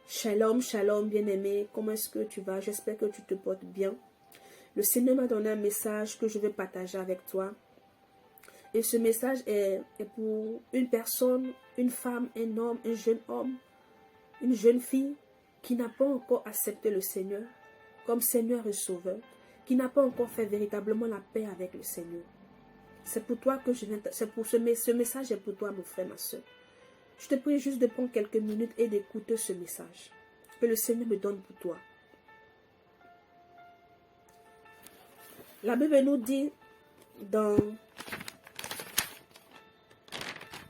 Shalom, shalom, bien-aimé. Comment est-ce que tu vas? J'espère que tu te portes bien. Le Seigneur m'a donné un message que je vais partager avec toi. Et ce message est pour une personne, une femme, un homme, une jeune fille qui n'a pas encore accepté le Seigneur comme Seigneur et Sauveur, qui n'a pas encore fait véritablement la paix avec le Seigneur. C'est pour toi que je viens. Ce message est pour toi, mon frère, ma soeur. Je te prie juste de prendre quelques minutes et d'écouter ce message que le Seigneur me donne pour toi. La Bible nous dit donc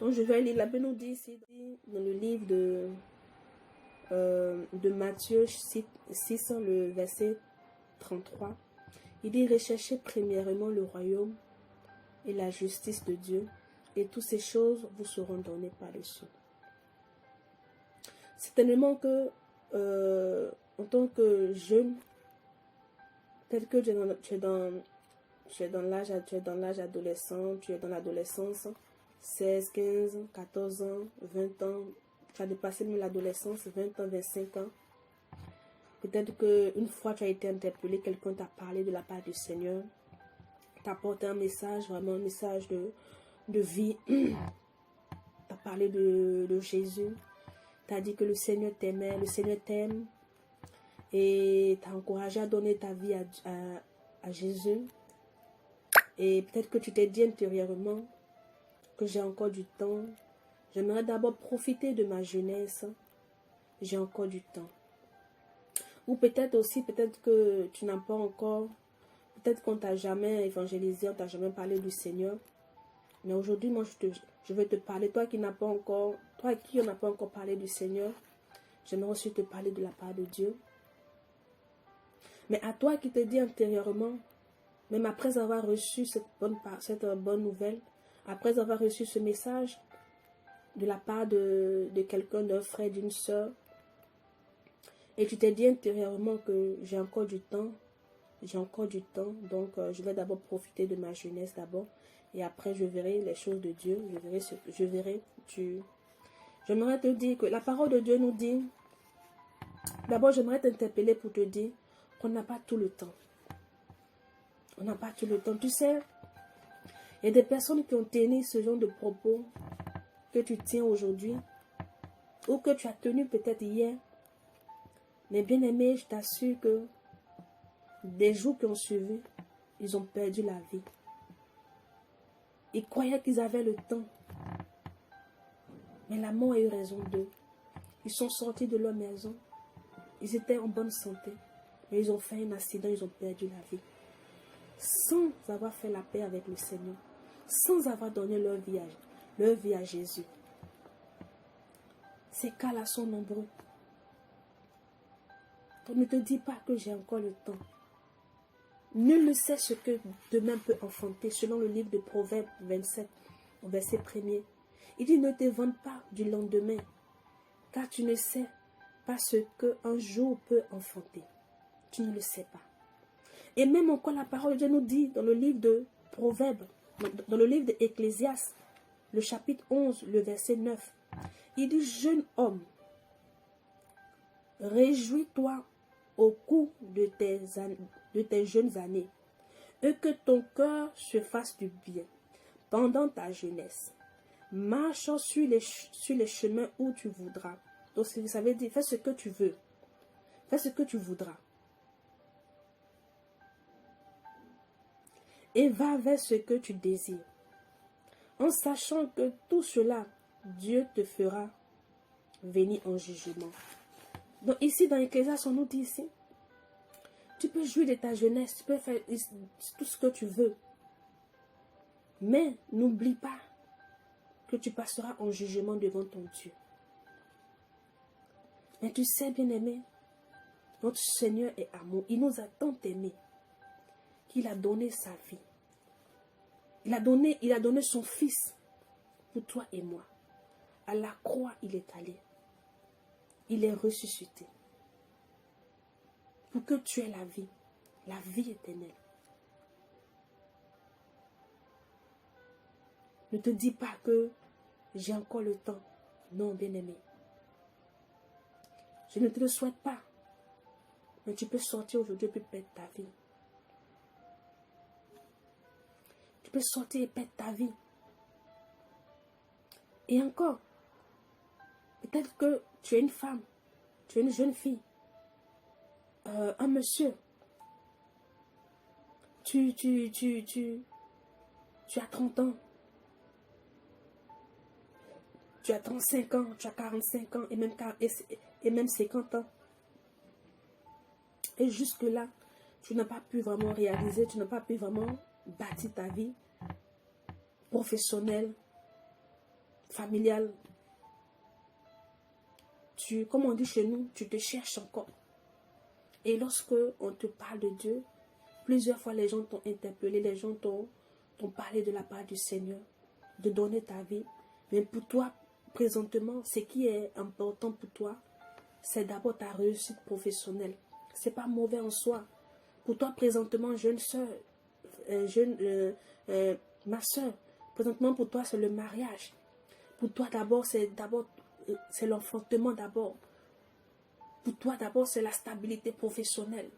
je vais lire, la Bible nous dit ici dans le livre de Matthieu 6, le verset 33. Il dit: recherchez premièrement le royaume et la justice de Dieu, et toutes ces choses vous seront données par-dessus. Certainement que en tant que jeune, peut-être que tu es dans l'âge adolescent, tu es dans l'adolescence, 16, 15, 14 ans, 20 ans, tu as dépassé même l'adolescence, 20 ans, 25 ans. Peut-être qu'une fois tu as été interpellé, quelqu'un t'a parlé de la part du Seigneur, t'a apporté un message, vraiment un message de vie, t'a parlé de Jésus, t'a dit que le Seigneur t'aimait, le Seigneur t'aime, et t'a encouragé à donner ta vie à Jésus. Et peut-être que tu t'es dit intérieurement que j'ai encore du temps. J'aimerais d'abord profiter de ma jeunesse. J'ai encore du temps. Ou peut-être aussi, peut-être que tu n'as pas encore, peut-être qu'on t'a jamais évangélisé, on t'a jamais parlé du Seigneur. Mais aujourd'hui, moi, je vais te parler. Toi qui à qui on n'a pas encore parlé du Seigneur, j'aimerais aussi te parler de la part de Dieu. Mais à toi qui te dis intérieurement, même après avoir reçu cette bonne nouvelle, après avoir reçu ce message de la part de quelqu'un, d'un frère, d'une soeur, et tu t'es dit intérieurement que j'ai encore du temps, donc je vais d'abord profiter de ma jeunesse d'abord, et après je verrai les choses de Dieu, J'aimerais te dire que la parole de Dieu nous dit, d'abord j'aimerais t'interpeller pour te dire qu'on n'a pas tout le temps. On n'a pas tout le temps. Tu sais, il y a des personnes qui ont tenu ce genre de propos que tu tiens aujourd'hui ou que tu as tenu peut-être hier. Mais bien aimé, je t'assure que des jours qui ont suivi, ils ont perdu la vie. Ils croyaient qu'ils avaient le temps. Mais la mort a eu raison d'eux. Ils sont sortis de leur maison. Ils étaient en bonne santé. Mais ils ont fait un accident, ils ont perdu la vie. Sans avoir fait la paix avec le Seigneur. Sans avoir donné leur vie à Jésus. Ces cas-là sont nombreux. Donc ne te dis pas que j'ai encore le temps. Nul ne sait ce que demain peut enfanter, selon le livre de Proverbes 27, au verset 1er. Il dit: ne te vante pas du lendemain, car tu ne sais pas ce qu'un jour peut enfanter. Tu ne le sais pas. Et même encore la parole de Dieu nous dit dans le livre de Proverbes, dans le livre d'Ecclésiaste, le chapitre 11, le verset 9, il dit: jeune homme, réjouis-toi au cours de tes jeunes années, et que ton cœur se fasse du bien pendant ta jeunesse, marchant sur les chemins où tu voudras. Donc ça veut dire, fais ce que tu veux, fais ce que tu voudras, et va vers ce que tu désires, en sachant que tout cela, Dieu te fera venir en jugement. Donc ici dans l'Ecclésiaste, on nous dit ici, tu peux jouir de ta jeunesse, tu peux faire tout ce que tu veux, mais n'oublie pas que tu passeras en jugement devant ton Dieu. Mais tu sais, bien-aimé, notre Seigneur est amour. Il nous a tant aimés qu'il a donné sa vie. Il a donné son Fils pour toi et moi. À la croix, il est allé. Il est ressuscité. Pour que tu aies la vie éternelle. Ne te dis pas que j'ai encore le temps. Non, bien-aimé. Je ne te le souhaite pas. Mais tu peux sortir aujourd'hui et puis perdre ta vie. Tu peux sortir et perdre ta vie. Et encore, peut-être que tu es une femme, tu es une jeune fille, un monsieur. Tu as 30 ans. Tu as 35 ans, tu as 45 ans et même 50 ans. Et jusque-là, tu n'as pas pu vraiment réaliser, tu n'as pas pu vraiment bâtir ta vie professionnelle, familiale. Comme on dit chez nous, tu te cherches encore. Et lorsque on te parle de Dieu, plusieurs fois les gens t'ont interpellé, les gens t'ont parlé de la part du Seigneur, de donner ta vie. Mais pour toi, présentement, ce qui est important pour toi, c'est d'abord ta réussite professionnelle. Ce n'est pas mauvais en soi. Pour toi, présentement, jeune soeur, ma soeur, présentement pour toi, c'est le mariage. Pour toi, d'abord, c'est l'enfantement d'abord. Pour toi, d'abord, c'est la stabilité professionnelle.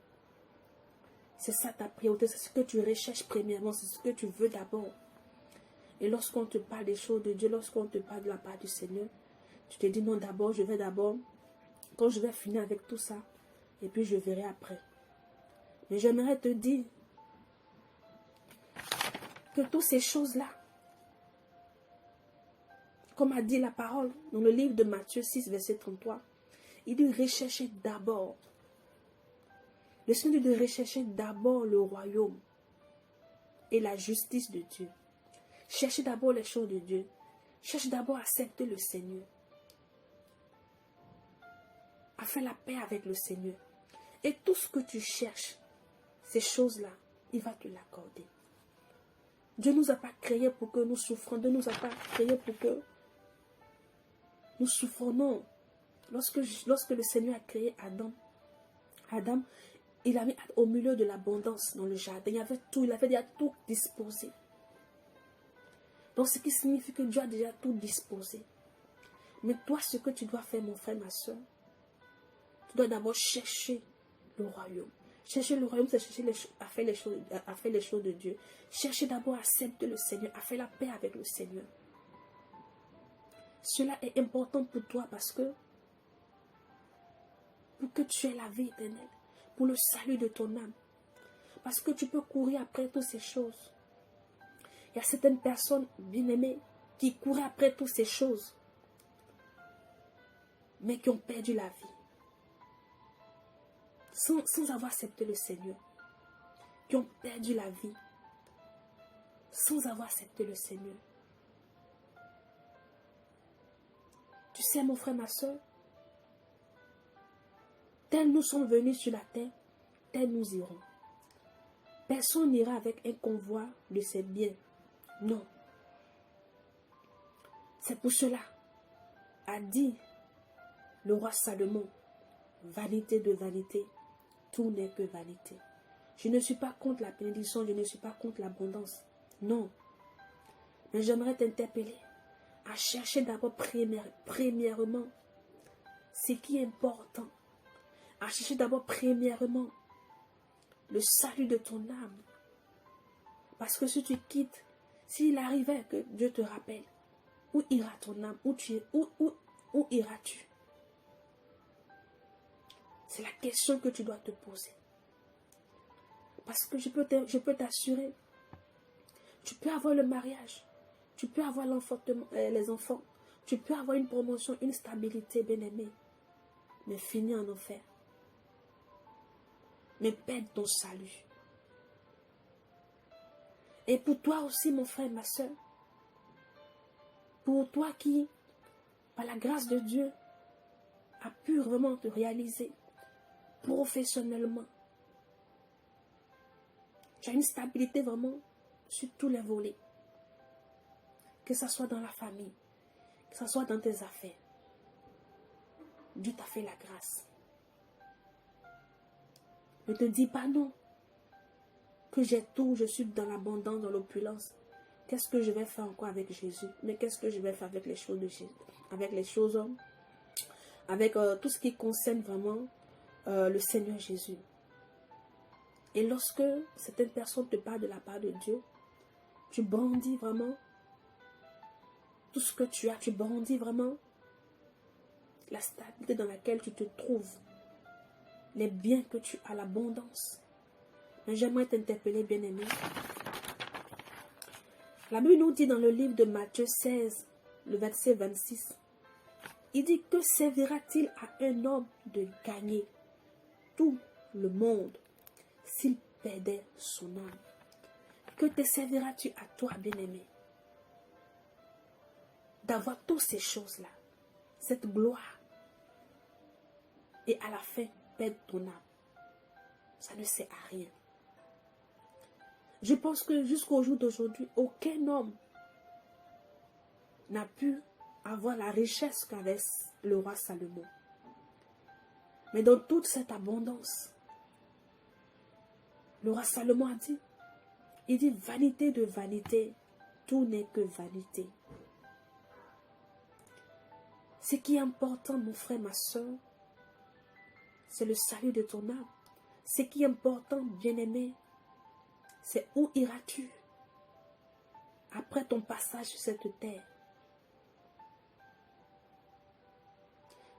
C'est ça ta priorité, c'est ce que tu recherches premièrement, c'est ce que tu veux d'abord. Et lorsqu'on te parle des choses de Dieu, lorsqu'on te parle de la part du Seigneur, tu te dis non, d'abord, quand je vais finir avec tout ça, et puis je verrai après. Mais j'aimerais te dire que toutes ces choses-là, comme a dit la parole dans le livre de Matthieu 6, verset 33, il dit rechercher d'abord. Le Seigneur dit de rechercher d'abord le royaume et la justice de Dieu. Cherchez d'abord les choses de Dieu. Cherche d'abord à accepter le Seigneur. À faire la paix avec le Seigneur. Et tout ce que tu cherches, ces choses-là, il va te l'accorder. Dieu ne nous a pas créés pour que nous souffrions. Dieu ne nous a pas créés pour que nous souffrons. Non. Lorsque le Seigneur a créé Adam, il a mis au milieu de l'abondance dans le jardin. Il y avait tout, il avait déjà tout disposé. Donc, ce qui signifie que Dieu a déjà tout disposé. Mais toi, ce que tu dois faire, mon frère, ma soeur, tu dois d'abord chercher le royaume. Chercher le royaume, c'est chercher à faire les choses de Dieu. Chercher d'abord à accepter le Seigneur, à faire la paix avec le Seigneur. Cela est important pour toi parce que pour que tu aies la vie éternelle, pour le salut de ton âme. Parce que tu peux courir après toutes ces choses. Il y a certaines personnes bien-aimées qui courent après toutes ces choses, mais qui ont perdu la vie. Sans avoir accepté le Seigneur. Qui ont perdu la vie. Sans avoir accepté le Seigneur. Tu sais, mon frère, ma soeur, tels nous sommes venus sur la terre, tels nous irons. Personne n'ira avec un convoi de ses biens. Non. C'est pour cela, a dit le roi Salomon, vanité de vanité, tout n'est que vanité. Je ne suis pas contre la bénédiction, je ne suis pas contre l'abondance. Non. Mais j'aimerais t'interpeller à chercher d'abord premièrement ce qui est important. À chercher d'abord premièrement le salut de ton âme. Parce que si tu quittes, s'il arrivait que Dieu te rappelle, où ira ton âme? Où iras-tu? C'est la question que tu dois te poser. Parce que je peux t'assurer, tu peux avoir le mariage, tu peux avoir les enfants, tu peux avoir une promotion, une stabilité, bien-aimée, mais finir en enfer. Mais perdre ton salut. Et pour toi aussi, mon frère, ma soeur, pour toi qui, par la grâce de Dieu, a pu vraiment te réaliser professionnellement, tu as une stabilité vraiment sur tous les volets. Que ce soit dans la famille, que ce soit dans tes affaires. Dieu t'a fait la grâce. Ne te dis pas non. Que j'ai tout, je suis dans l'abondance, dans l'opulence. Qu'est-ce que je vais faire encore avec Jésus? Mais qu'est-ce que je vais faire avec les choses de Jésus? Avec les choses avec tout ce qui concerne vraiment le Seigneur Jésus. Et lorsque certaines personnes te parlent de la part de Dieu, tu brandis vraiment tout ce que tu as, tu brandis vraiment la stabilité dans laquelle tu te trouves, les biens que tu as, l'abondance. Mais j'aimerais t'interpeller, bien-aimé. La Bible nous dit dans le livre de Matthieu 16, le verset 26, il dit: que servira-t-il à un homme de gagner tout le monde s'il perdait son âme? Que te serviras-tu à toi, bien-aimé, d'avoir toutes ces choses-là, cette gloire, et à la fin perdre ton âme? Ça ne sert à rien. Je pense que jusqu'au jour d'aujourd'hui, aucun homme n'a pu avoir la richesse qu'avait le roi Salomon. Mais dans toute cette abondance, le roi Salomon a dit, il dit: vanité de vanité, tout n'est que vanité. Ce qui est important, mon frère, ma soeur, c'est le salut de ton âme. Ce qui est important, bien-aimé, c'est où iras-tu après ton passage sur cette terre.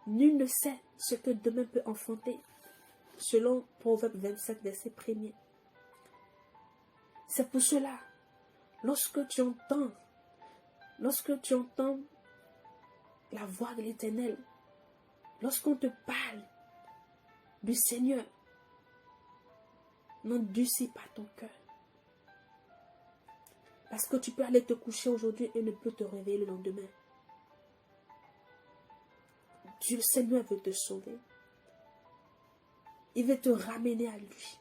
Nul ne sait ce que demain peut enfanter, selon Proverbe 27, verset 1er. C'est pour cela, lorsque tu entends la voix de l'Éternel, lorsqu'on te parle du Seigneur, n'endurcis pas ton cœur. Parce que tu peux aller te coucher aujourd'hui et ne plus te réveiller le lendemain. Dieu, le Seigneur veut te sauver. Il veut te ramener à lui.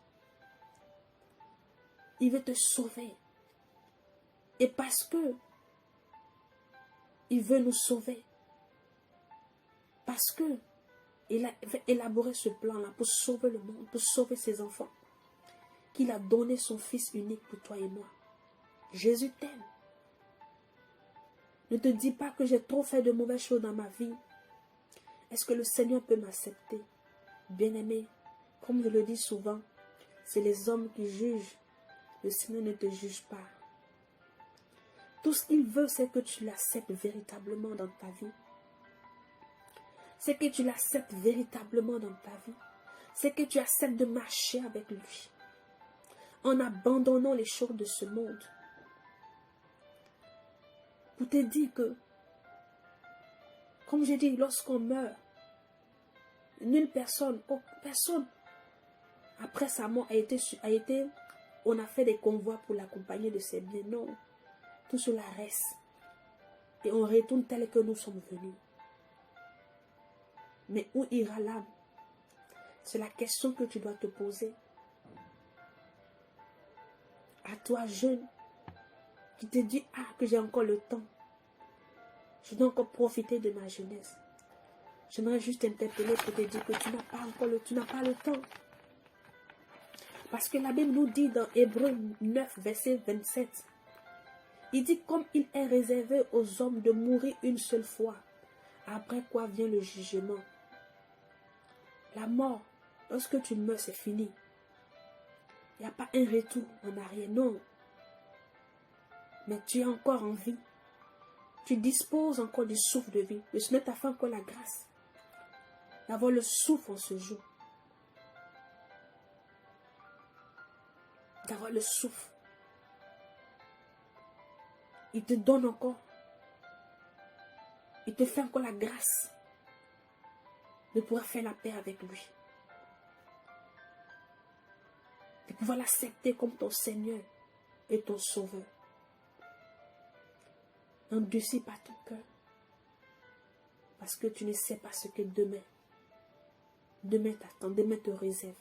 Il veut te sauver. Et parce que il veut nous sauver, parce que il a élaboré ce plan-là pour sauver le monde, pour sauver ses enfants, qu'il a donné son Fils unique pour toi et moi. Jésus t'aime. Ne te dis pas que j'ai trop fait de mauvaises choses dans ma vie. Est-ce que le Seigneur peut m'accepter? Bien-aimé, comme je le dis souvent, c'est les hommes qui jugent. Le Seigneur ne te juge pas. Tout ce qu'il veut, c'est que tu l'acceptes véritablement dans ta vie. C'est que tu l'acceptes véritablement dans ta vie. C'est que tu acceptes de marcher avec lui. En abandonnant les choses de ce monde. Pour te dire que, comme j'ai dit, lorsqu'on meurt, nulle personne, après sa mort on a fait des convois pour l'accompagner de ses biens. Non, tout cela reste. Et on retourne tel que nous sommes venus. Mais où ira l'âme? C'est la question que tu dois te poser. À toi, jeune, qui te dis, que j'ai encore le temps. Je dois encore profiter de ma jeunesse. J'aimerais juste t'interpeller pour te dire que tu n'as pas le temps. Parce que la Bible nous dit dans Hébreux 9, verset 27, il dit: comme il est réservé aux hommes de mourir une seule fois, après quoi vient le jugement. La mort, lorsque tu meurs, c'est fini. Il n'y a pas un retour en arrière, non. Mais tu es encore en vie. Tu disposes encore du souffle de vie. Le Seigneur t'a fait encore la grâce d'avoir le souffle en ce jour. D'avoir le souffle. Il te donne encore. Il te fait encore la grâce de pouvoir faire la paix avec lui. De pouvoir l'accepter comme ton Seigneur et ton Sauveur. N'endurcis pas ton cœur. Parce que tu ne sais pas ce que demain t'attend, demain te réserve.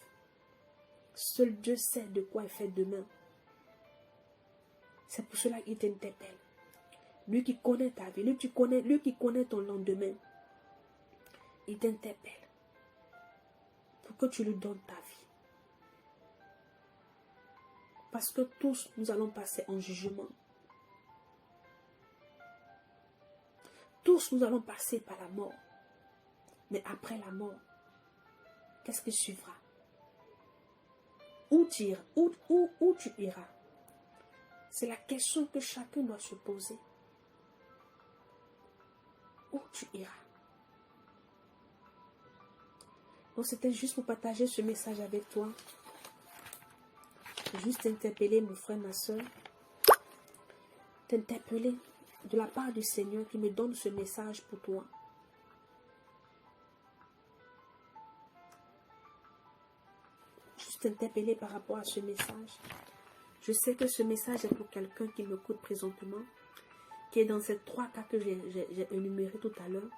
Seul Dieu sait de quoi il fait demain. C'est pour cela qu'il t'interpelle. Lui qui connaît ta vie, lui qui connaît ton lendemain, il t'interpelle pour que tu lui donnes ta vie. Parce que tous, nous allons passer en jugement. Tous, nous allons passer par la mort. Mais après la mort, qu'est-ce qui suivra? Où tu iras? Où tu iras? C'est la question que chacun doit se poser. Où tu iras? Donc c'était juste pour partager ce message avec toi. Juste t'interpeller, mon frère, ma soeur. T'interpeller de la part du Seigneur qui me donne ce message pour toi. Juste t'interpeller par rapport à ce message. Je sais que ce message est pour quelqu'un qui m'écoute présentement, qui est dans ces 3 cas que j'ai énumérés tout à l'heure.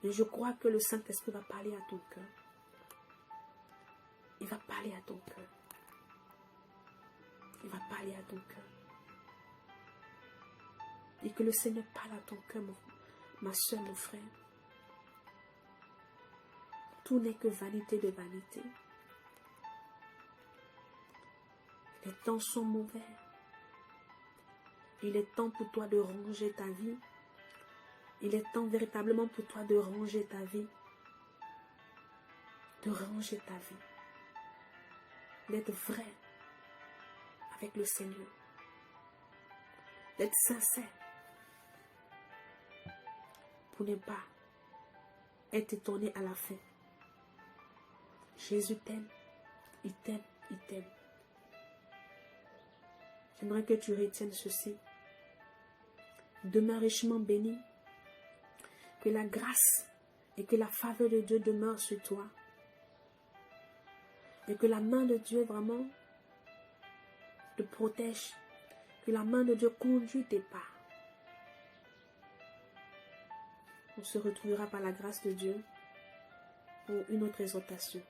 Mais je crois que le Saint-Esprit va parler à ton cœur. Il va parler à ton cœur. Il va parler à ton cœur. Et que le Seigneur parle à ton cœur, ma soeur, mon frère. Tout n'est que vanité de vanité. Les temps sont mauvais. Il est temps pour toi de ranger ta vie. Il est temps véritablement pour toi de ranger ta vie. De ranger ta vie. D'être vrai avec le Seigneur. D'être sincère. Pour ne pas être étonné à la fin. Jésus t'aime. Il t'aime. Il t'aime. J'aimerais que tu retiennes ceci. Demeure richement béni. Que la grâce et que la faveur de Dieu demeurent sur toi. Et que la main de Dieu vraiment te protège. Que la main de Dieu conduit tes pas. On se retrouvera par la grâce de Dieu pour une autre exhortation.